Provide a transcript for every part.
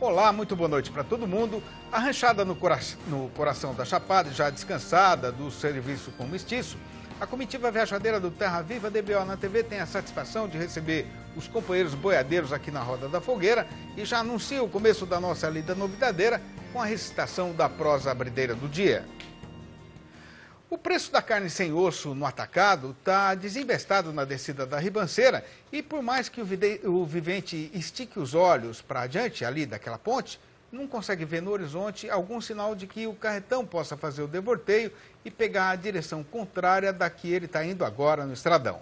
Olá, muito boa noite para todo mundo. Arranchada no coração da Chapada, já descansada do serviço com mestiço, a comitiva viajadeira do Terra Viva DBO na TV tem a satisfação de receber os companheiros boiadeiros aqui na Roda da Fogueira e já anuncia o começo da nossa lida novidadeira com a recitação da prosa abrideira do dia. O preço da carne sem osso no atacado está desinvestado na descida da ribanceira e por mais que o vivente estique os olhos para adiante ali daquela ponte, não consegue ver no horizonte algum sinal de que o carretão possa fazer o devorteio e pegar a direção contrária da que ele está indo agora no estradão.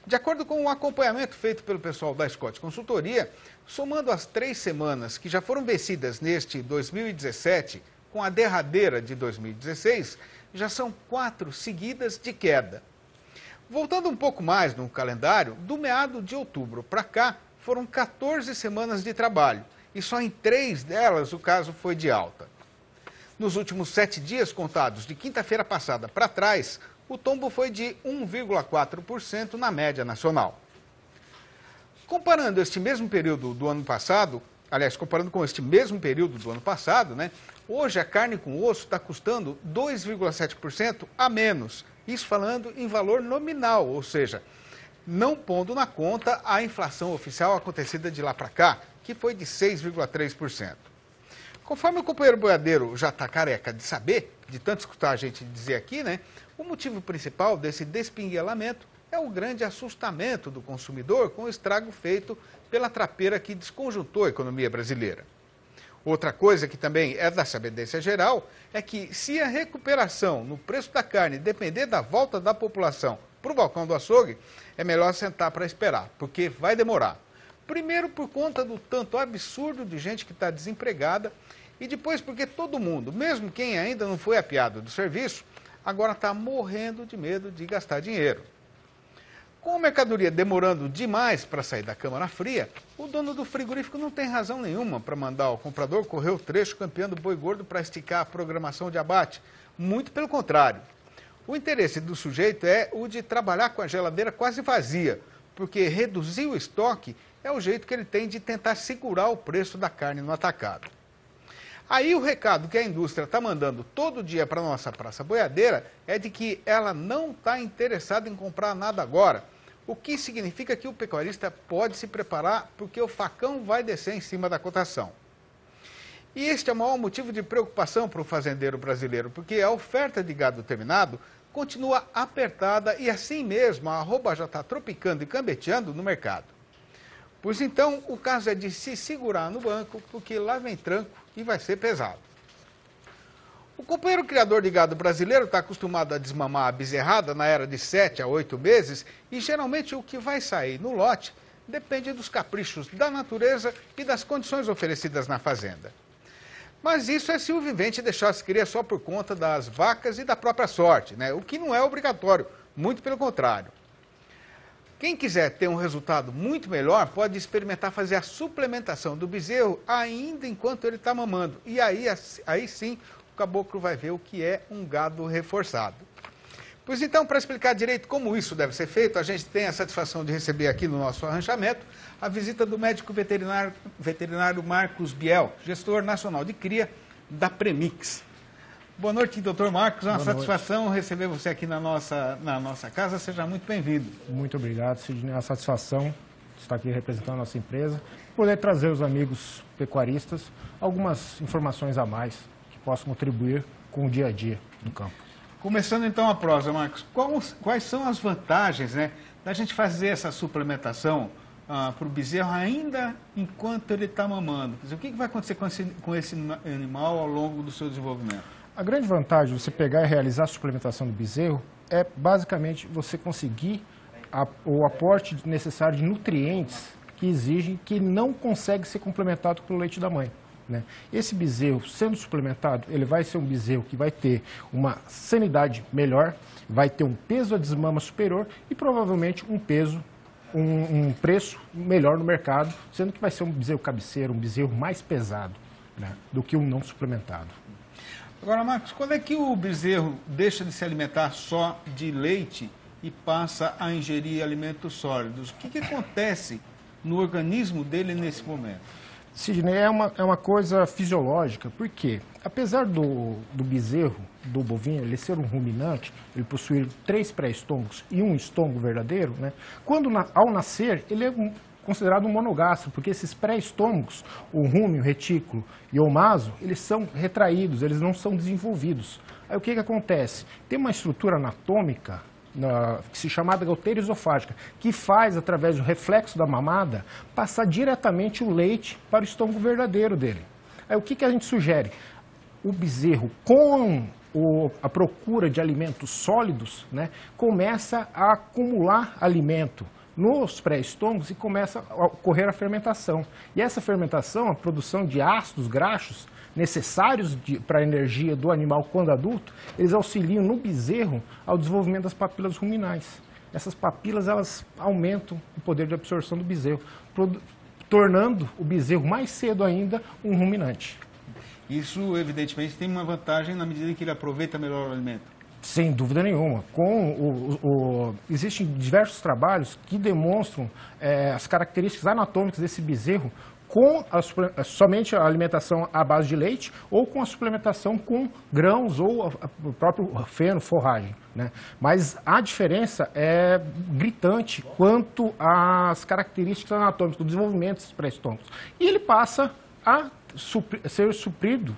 De acordo com o acompanhamento feito pelo pessoal da Scott Consultoria, somando as 3 semanas que já foram vencidas neste 2017 com a derradeira de 2016, já são 4 seguidas de queda. Voltando um pouco mais no calendário, do meado de outubro para cá, foram 14 semanas de trabalho e só em 3 delas o caso foi de alta. Nos últimos 7 dias contados de quinta-feira passada para trás, o tombo foi de 1,4% na média nacional. Comparando este mesmo período do ano passado, comparando com este mesmo período do ano passado, hoje a carne com osso está custando 2,7% a menos. Isso falando em valor nominal, ou seja, não pondo na conta a inflação oficial acontecida de lá para cá, que foi de 6,3%. Conforme o companheiro boiadeiro já está careca de saber, de tanto escutar a gente dizer aqui, o motivo principal desse despinguelamento é o grande assustamento do consumidor com o estrago feito pela trapeira que desconjuntou a economia brasileira. Outra coisa que também é da sabedência geral é que se a recuperação no preço da carne depender da volta da população para o balcão do açougue, é melhor sentar para esperar, porque vai demorar. Primeiro por conta do tanto absurdo de gente que está desempregada e depois porque todo mundo, mesmo quem ainda não foi apiado do serviço, agora está morrendo de medo de gastar dinheiro. Com a mercadoria demorando demais para sair da câmara fria, o dono do frigorífico não tem razão nenhuma para mandar o comprador correr o trecho campeando boi gordo para esticar a programação de abate. Muito pelo contrário. O interesse do sujeito é o de trabalhar com a geladeira quase vazia, porque reduzir o estoque é o jeito que ele tem de tentar segurar o preço da carne no atacado. Aí o recado que a indústria está mandando todo dia para a nossa praça boiadeira é de que ela não está interessada em comprar nada agora, o que significa que o pecuarista pode se preparar porque o facão vai descer em cima da cotação. E este é o maior motivo de preocupação para o fazendeiro brasileiro, porque a oferta de gado terminado continua apertada e assim mesmo a arroba já está tropicando e cambeteando no mercado. Pois então, o caso é de se segurar no banco, porque lá vem tranco e vai ser pesado. O companheiro criador de gado brasileiro está acostumado a desmamar a bezerrada na era de 7 a 8 meses e geralmente o que vai sair no lote depende dos caprichos da natureza e das condições oferecidas na fazenda. Mas isso é se o vivente deixar as crias só por conta das vacas e da própria sorte, o que não é obrigatório, muito pelo contrário. Quem quiser ter um resultado muito melhor pode experimentar fazer a suplementação do bezerro ainda enquanto ele está mamando. E aí sim o caboclo vai ver o que é um gado reforçado. Pois então, para explicar direito como isso deve ser feito, a gente tem a satisfação de receber aqui no nosso arranchamento a visita do médico veterinário Marcos Biel, gestor nacional de cria da Premix. Boa noite, doutor Marcos. É uma satisfação receber você aqui na nossa casa. Seja muito bem-vindo. Muito obrigado, Sidney. É uma satisfação estar aqui representando a nossa empresa, poder trazer aos amigos pecuaristas algumas informações a mais que possam contribuir com o dia a dia do campo. Começando então a prosa, Marcos, quais são as vantagens da gente fazer essa suplementação para o bezerro ainda enquanto ele está mamando? Quer dizer, o que vai acontecer com esse animal ao longo do seu desenvolvimento? A grande vantagem de você pegar e realizar a suplementação do bezerro é basicamente você conseguir o aporte necessário de nutrientes que exigem, que não consegue ser complementado pelo leite da mãe. Esse bezerro, sendo suplementado, ele vai ser um bezerro que vai ter uma sanidade melhor, vai ter um peso a desmama superior e provavelmente um preço melhor no mercado, sendo que vai ser um bezerro cabeceiro, um bezerro mais pesado do que um não suplementado. Agora, Marcos, quando é que o bezerro deixa de se alimentar só de leite e passa a ingerir alimentos sólidos? O que acontece no organismo dele nesse momento? Sidney, é uma coisa fisiológica, porque apesar do bezerro, do bovino, ele ser um ruminante, ele possuir 3 pré-estômagos e um estômago verdadeiro, né? Ao nascer, ele é considerado um monogastro, porque esses pré-estômagos, o rúmen, o retículo e o maso, eles são retraídos, eles não são desenvolvidos. Aí o que acontece? Tem uma estrutura anatômica que se chama goteira esofágica, que faz, através do reflexo da mamada, passar diretamente o leite para o estômago verdadeiro dele. Aí o que a gente sugere? O bezerro, com a procura de alimentos sólidos, né, começa a acumular alimento nos pré-estômagos e começa a ocorrer a fermentação. E essa fermentação, a produção de ácidos graxos necessários para a energia do animal quando adulto, eles auxiliam no bezerro ao desenvolvimento das papilas ruminais. Essas papilas, elas aumentam o poder de absorção do bezerro, tornando o bezerro mais cedo ainda um ruminante. Isso, evidentemente, tem uma vantagem na medida em que ele aproveita melhor o alimento. Sem dúvida nenhuma. Existem diversos trabalhos que demonstram as características anatômicas desse bezerro com somente a alimentação à base de leite ou com a suplementação com grãos ou o próprio feno, forragem, né? Mas a diferença é gritante quanto às características anatômicas do desenvolvimento desses pré-estômagos. E ele passa a ser suprido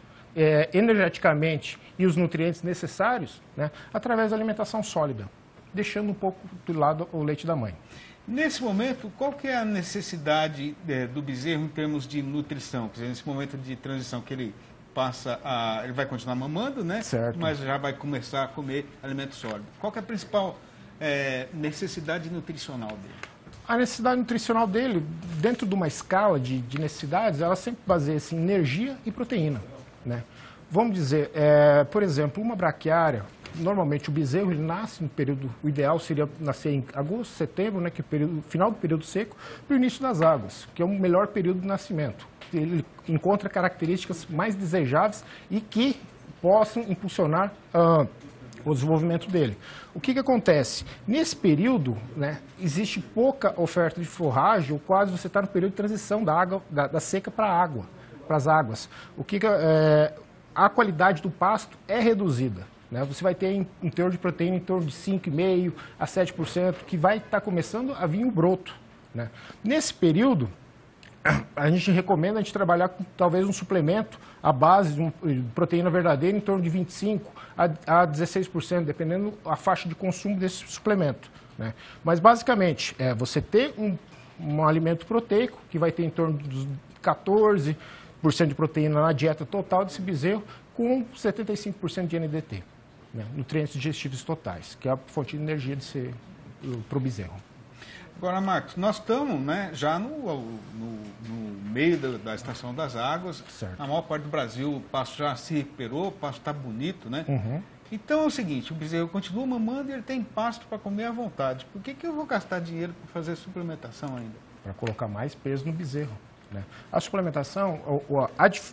energeticamente e os nutrientes necessários, né, através da alimentação sólida, deixando um pouco do lado o leite da mãe. Nesse momento, qual que é a necessidade do bezerro em termos de nutrição? Quer dizer, nesse momento de transição que ele ele vai continuar mamando, né? Certo. Mas já vai começar a comer alimento sólido. Qual que é a principal necessidade nutricional dele? A necessidade nutricional dele, dentro de uma escala de necessidades, ela sempre baseia-se em energia e proteína, né? Vamos dizer, por exemplo, uma braquiária, normalmente o bezerro ele nasce no período, o ideal seria nascer em agosto, setembro, né, que é o final do período seco, para o início das águas, que é o melhor período de nascimento. Ele encontra características mais desejáveis e que possam impulsionar o desenvolvimento dele. O que acontece? Nesse período, né, existe pouca oferta de forragem, ou quase você está no período de transição da água, da seca para a água, para as águas. A qualidade do pasto é reduzida, né? Você vai ter um teor de proteína em torno de 5,5% a 7%, que vai estar começando a vir o broto, né? Nesse período, a gente recomenda a gente trabalhar com talvez um suplemento à base de proteína verdadeira em torno de 25% a 16%, dependendo da faixa de consumo desse suplemento, né? Mas basicamente, você ter um alimento proteico, que vai ter em torno dos 14% de proteína na dieta total desse bezerro, com 75% de NDT, né? Nutrientes digestivos totais, que é a fonte de energia para o bezerro. Agora, Marcos, nós estamos, né, já no meio da estação das águas. Certo. Na maior parte do Brasil, o pasto já se recuperou, o pasto está bonito, né? Uhum. Então é o seguinte, o bezerro continua mamando e ele tem pasto para comer à vontade. Por que eu vou gastar dinheiro para fazer suplementação ainda? Para colocar mais peso no bezerro, né? A suplementação,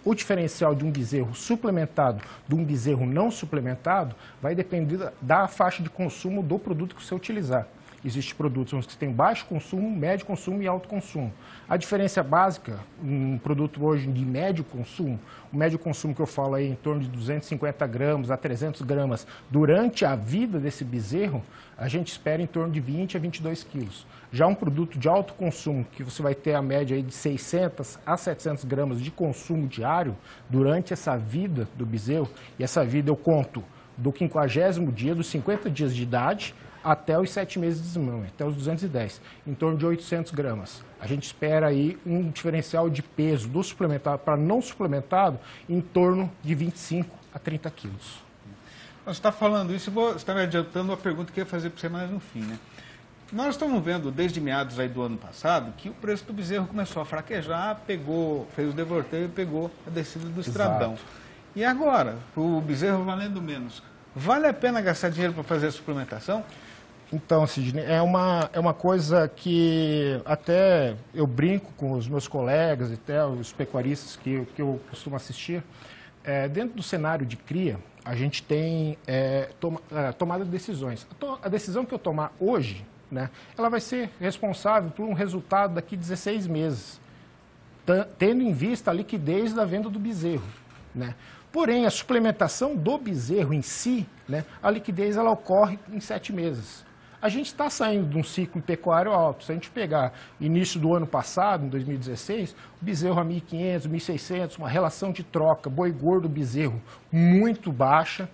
o diferencial de um bezerro suplementado de um bezerro não suplementado vai depender da faixa de consumo do produto que você utilizar. Existem produtos que têm baixo consumo, médio consumo e alto consumo. A diferença básica, um produto hoje de médio consumo, o médio consumo que eu falo aí em torno de 250 gramas a 300 gramas durante a vida desse bezerro, a gente espera em torno de 20 a 22 quilos. Já um produto de alto consumo, que você vai ter a média aí de 600 a 700 gramas de consumo diário durante essa vida do bezerro, e essa vida eu conto do 50º dia, dos 50 dias de idade, até os 7 meses de desmame, até os 210, em torno de 800 gramas. A gente espera aí um diferencial de peso do suplementado para não suplementado em torno de 25 a 30 quilos. Você está falando isso, você está me adiantando uma pergunta que eu ia fazer para você mais no fim, né? Nós estamos vendo, desde meados aí do ano passado, que o preço do bezerro começou a fraquejar, fez o devorteio e pegou a descida do estradão. Exato. E agora, o bezerro valendo menos, vale a pena gastar dinheiro para fazer a suplementação? Então, Sidney, é uma coisa que até eu brinco com os meus colegas e até os pecuaristas que eu costumo assistir. Dentro do cenário de cria, a gente tem tomada de decisões. A decisão que eu tomar hoje, né, ela vai ser responsável por um resultado daqui a 16 meses. tendo em vista a liquidez da venda do bezerro, né? Porém, a suplementação do bezerro em si, né, a liquidez ela ocorre em 7 meses. A gente está saindo de um ciclo pecuário alto. Se a gente pegar início do ano passado, em 2016, o bezerro a 1.500, 1.600, uma relação de troca, boi gordo, bezerro muito baixa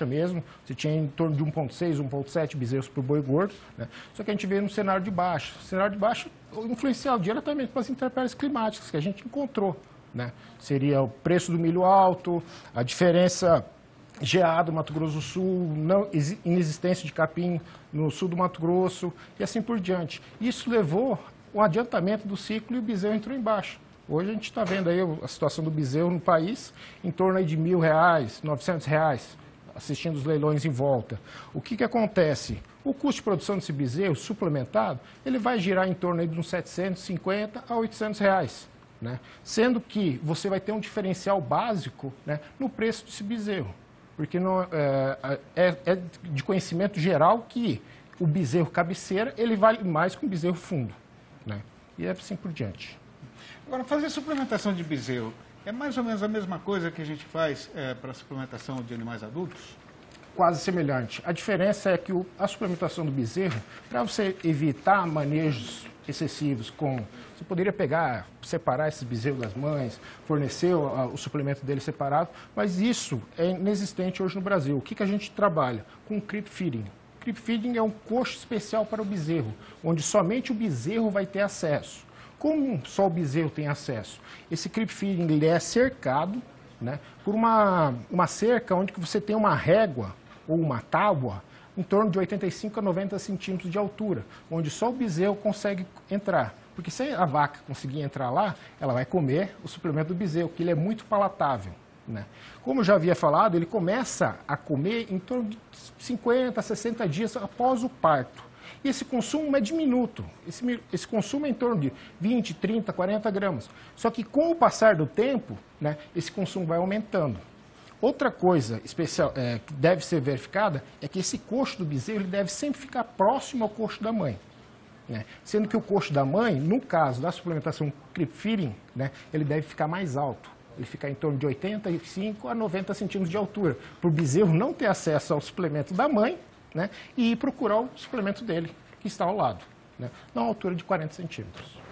mesmo. Você tinha em torno de 1,6, 1,7 bezerros por boi gordo, né? Só que a gente veio no cenário de baixo. O cenário de baixo influenciado diretamente pelas intempéries climáticas que a gente encontrou, né? Seria o preço do milho alto, a diferença geada no Mato Grosso do Sul, inexistência de capim no sul do Mato Grosso e assim por diante. Isso levou um adiantamento do ciclo e o bezerro entrou em baixa. Hoje a gente está vendo aí a situação do bezerro no país em torno aí de R$ 1.000, R$ 900, assistindo os leilões em volta. O que acontece? O custo de produção desse bezerro suplementado, ele vai girar em torno aí de uns R$ 750 a R$ 800, né? Sendo que você vai ter um diferencial básico, né, no preço desse bezerro. Porque não, é de conhecimento geral que o bezerro cabeceira ele vale mais que o bezerro fundo, né? E assim por diante. Agora, fazer suplementação de bezerro é mais ou menos a mesma coisa que a gente faz para a suplementação de animais adultos? Quase semelhante. A diferença é que a suplementação do bezerro, para você evitar manejos excessivos você poderia separar esses bezerros das mães, fornecer o suplemento dele separado, mas isso é inexistente hoje no Brasil. O que a gente trabalha? Com creep feeding. Creep feeding é um coxo especial para o bezerro, onde somente o bezerro vai ter acesso. Como só o bezerro tem acesso? Esse creep feeding ele é cercado, né, por uma cerca onde você tem uma régua ou uma tábua em torno de 85 a 90 centímetros de altura, onde só o bezerro consegue entrar. Porque se a vaca conseguir entrar lá, ela vai comer o suplemento do bezerro, que ele é muito palatável, né? Como eu já havia falado, ele começa a comer em torno de 50 a 60 dias após o parto. E esse consumo é diminuto. Esse consumo é em torno de 20, 30, 40 gramas. Só que com o passar do tempo, né, esse consumo vai aumentando. Outra coisa especial que deve ser verificada é que esse coxo do bezerro ele deve sempre ficar próximo ao coxo da mãe, né? Sendo que o coxo da mãe, no caso da suplementação creep feeding, né, ele deve ficar mais alto. Ele fica em torno de 85 a 90 centímetros de altura, para o bezerro não ter acesso ao suplemento da mãe, né, e ir procurar o suplemento dele, que está ao lado, né, na altura de 40 centímetros.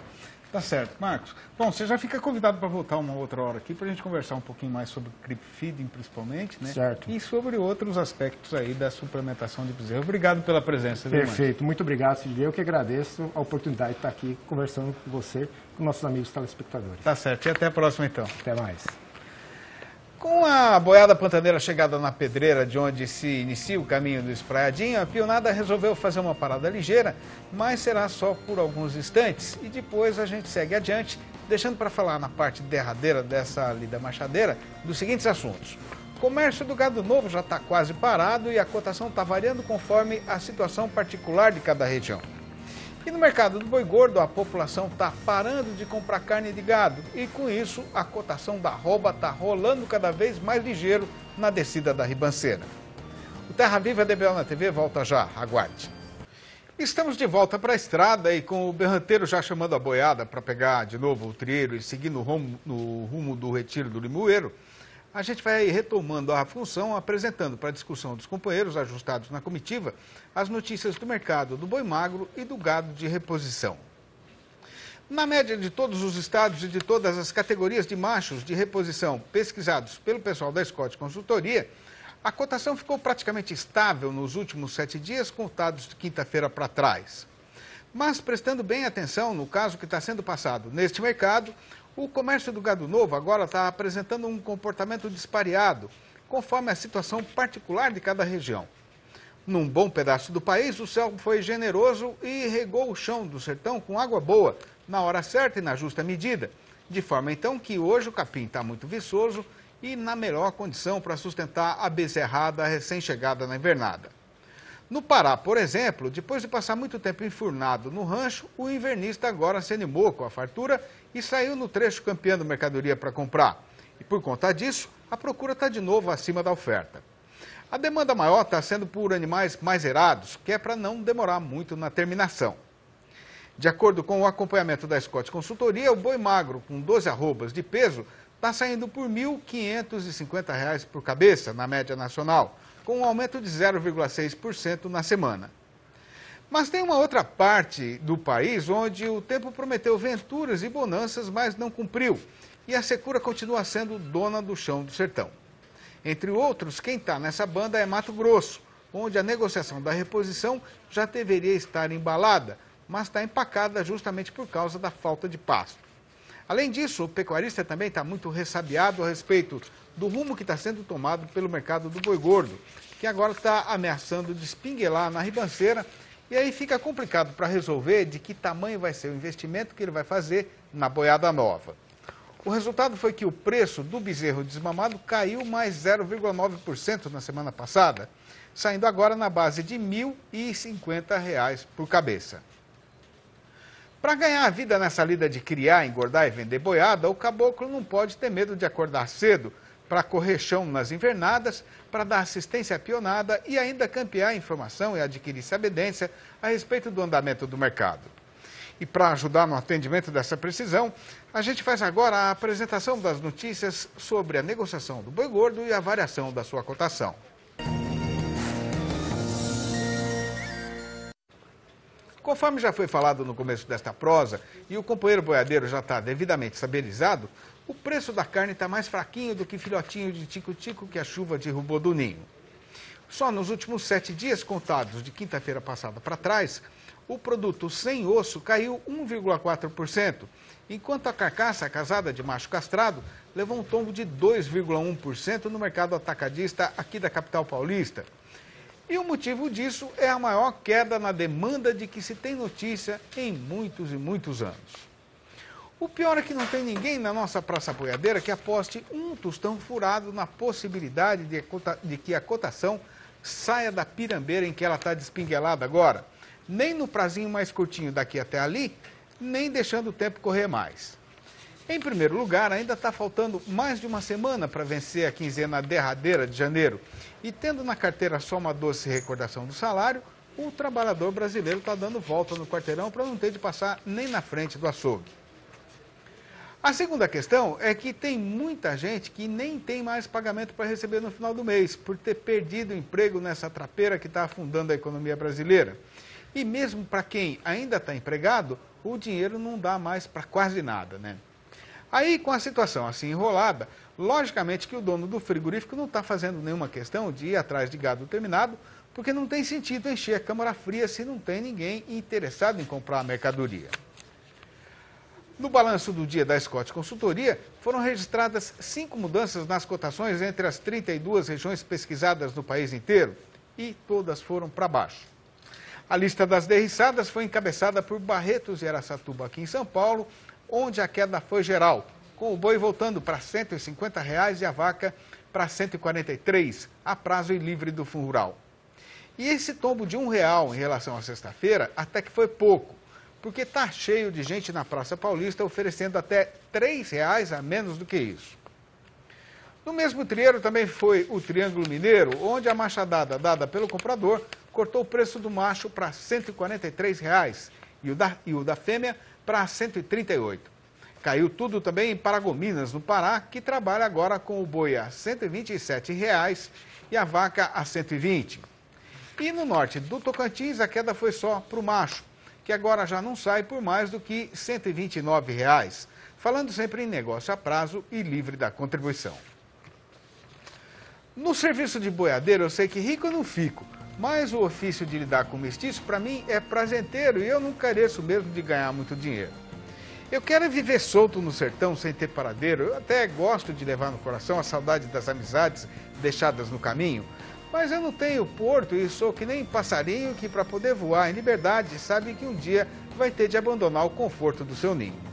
Tá certo. Marcos, bom, você já fica convidado para voltar uma outra hora aqui para a gente conversar um pouquinho mais sobre creep feeding, principalmente, né? Certo. E sobre outros aspectos aí da suplementação de bezerro. Obrigado pela presença. Perfeito. Muito obrigado, Silvio. Eu que agradeço a oportunidade de estar aqui conversando com você e com nossos amigos telespectadores. Tá certo. E até a próxima, então. Até mais. Com a boiada pantaneira chegada na pedreira, de onde se inicia o caminho do Espraiadinho, a pionada resolveu fazer uma parada ligeira, mas será só por alguns instantes. E depois a gente segue adiante, deixando para falar na parte derradeira dessa lida machadeira dos seguintes assuntos. O comércio do gado novo já está quase parado e a cotação está variando conforme a situação particular de cada região. E no mercado do boi gordo, a população está parando de comprar carne de gado e, com isso, a cotação da arroba está rolando cada vez mais ligeiro na descida da ribanceira. O Terra Viva DBO na TV volta já, aguarde. Estamos de volta para a estrada e com o berranteiro já chamando a boiada para pegar de novo o trieiro e seguir no rumo do retiro do limoeiro, a gente vai retomando a função, apresentando para a discussão dos companheiros ajustados na comitiva as notícias do mercado do boi magro e do gado de reposição. Na média de todos os estados e de todas as categorias de machos de reposição pesquisados pelo pessoal da Scott Consultoria, a cotação ficou praticamente estável nos últimos 7 dias, contados de quinta-feira para trás. Mas prestando bem atenção no caso que está sendo passado neste mercado, o comércio do gado novo agora está apresentando um comportamento dispareado, conforme a situação particular de cada região. Num bom pedaço do país, o céu foi generoso e regou o chão do sertão com água boa, na hora certa e na justa medida, de forma então que hoje o capim está muito viçoso e na melhor condição para sustentar a bezerrada recém-chegada na invernada. No Pará, por exemplo, depois de passar muito tempo enfurnado no rancho, o invernista agora se animou com a fartura e saiu no trecho campeando mercadoria para comprar. E por conta disso, a procura está de novo acima da oferta. A demanda maior está sendo por animais mais erados, que é para não demorar muito na terminação. De acordo com o acompanhamento da Scott Consultoria, o boi magro com 12 arrobas de peso está saindo por R$ 1.550 por cabeça, na média nacional, com um aumento de 0,6% na semana. Mas tem uma outra parte do país onde o tempo prometeu venturas e bonanças, mas não cumpriu. E a secura continua sendo dona do chão do sertão. Entre outros, quem está nessa banda é Mato Grosso, onde a negociação da reposição já deveria estar embalada, mas está empacada justamente por causa da falta de pasto. Além disso, o pecuarista também está muito ressabiado a respeito do rumo que está sendo tomado pelo mercado do boi gordo, que agora está ameaçando despinguelar na ribanceira, e aí fica complicado para resolver de que tamanho vai ser o investimento que ele vai fazer na boiada nova. O resultado foi que o preço do bezerro desmamado caiu mais 0,9% na semana passada, saindo agora na base de R$ 1.050 por cabeça. Para ganhar a vida nessa lida de criar, engordar e vender boiada, o caboclo não pode ter medo de acordar cedo para correr chão nas invernadas, para dar assistência à pionada e ainda campear informação e adquirir sabedência a respeito do andamento do mercado. E para ajudar no atendimento dessa precisão, a gente faz agora a apresentação das notícias sobre a negociação do boi gordo e a variação da sua cotação. Conforme já foi falado no começo desta prosa e o companheiro boiadeiro já está devidamente estabilizado, o preço da carne está mais fraquinho do que filhotinho de tico-tico que a chuva derrubou do ninho. Só nos últimos 7 dias contados de quinta-feira passada para trás, o produto sem osso caiu 1,4%, enquanto a carcaça casada de macho castrado levou um tombo de 2,1% no mercado atacadista aqui da capital paulista. E o motivo disso é a maior queda na demanda de que se tem notícia em muitos e muitos anos. O pior é que não tem ninguém na nossa praça boiadeira que aposte um tostão furado na possibilidade de que a cotação saia da pirambeira em que ela está despinguelada agora, nem no prazinho mais curtinho daqui até ali, nem deixando o tempo correr mais. Em primeiro lugar, ainda está faltando mais de uma semana para vencer a quinzena derradeira de janeiro. E tendo na carteira só uma doce recordação do salário, o trabalhador brasileiro está dando volta no quarteirão para não ter de passar nem na frente do açougue. A segunda questão é que tem muita gente que nem tem mais pagamento para receber no final do mês, por ter perdido o emprego nessa trapeira que está afundando a economia brasileira. E mesmo para quem ainda está empregado, o dinheiro não dá mais para quase nada, né? Aí, com a situação assim enrolada, logicamente que o dono do frigorífico não está fazendo nenhuma questão de ir atrás de gado terminado, porque não tem sentido encher a câmara fria se não tem ninguém interessado em comprar a mercadoria. No balanço do dia da Scott Consultoria, foram registradas 5 mudanças nas cotações entre as 32 regiões pesquisadas no país inteiro, e todas foram para baixo. A lista das derriçadas foi encabeçada por Barretos e Araçatuba aqui em São Paulo, onde a queda foi geral, com o boi voltando para R$ 150 e a vaca para R$ 143, a prazo e livre do Fundo Rural. E esse tombo de R$ 1 em relação à sexta-feira até que foi pouco, porque está cheio de gente na Praça Paulista oferecendo até R$ 3 a menos do que isso. No mesmo trieiro também foi o Triângulo Mineiro, onde a machadada dada pelo comprador cortou o preço do macho para R$ 143 e o da fêmea para R$ 138. Caiu tudo também em Paragominas, no Pará, que trabalha agora com o boi a R$ 127 e a vaca a R$ 120. E no norte do Tocantins, a queda foi só para o macho, que agora já não sai por mais do que R$ 129, falando sempre em negócio a prazo e livre da contribuição. No serviço de boiadeiro, eu sei que rico eu não fico, mas o ofício de lidar com mestiço, para mim, é prazenteiro e eu não careço mesmo de ganhar muito dinheiro. Eu quero viver solto no sertão, sem ter paradeiro. Eu até gosto de levar no coração a saudade das amizades deixadas no caminho, mas eu não tenho porto e sou que nem passarinho que, para poder voar em liberdade, sabe que um dia vai ter de abandonar o conforto do seu ninho.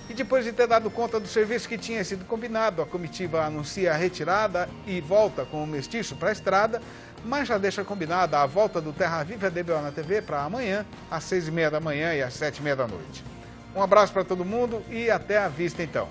E depois de ter dado conta do serviço que tinha sido combinado, a comitiva anuncia a retirada e volta com o mestiço para a estrada, mas já deixa combinada a volta do Terra Viva DBO na TV para amanhã, às 6h30 da manhã e às 7h30 da noite. Um abraço para todo mundo e até a vista então.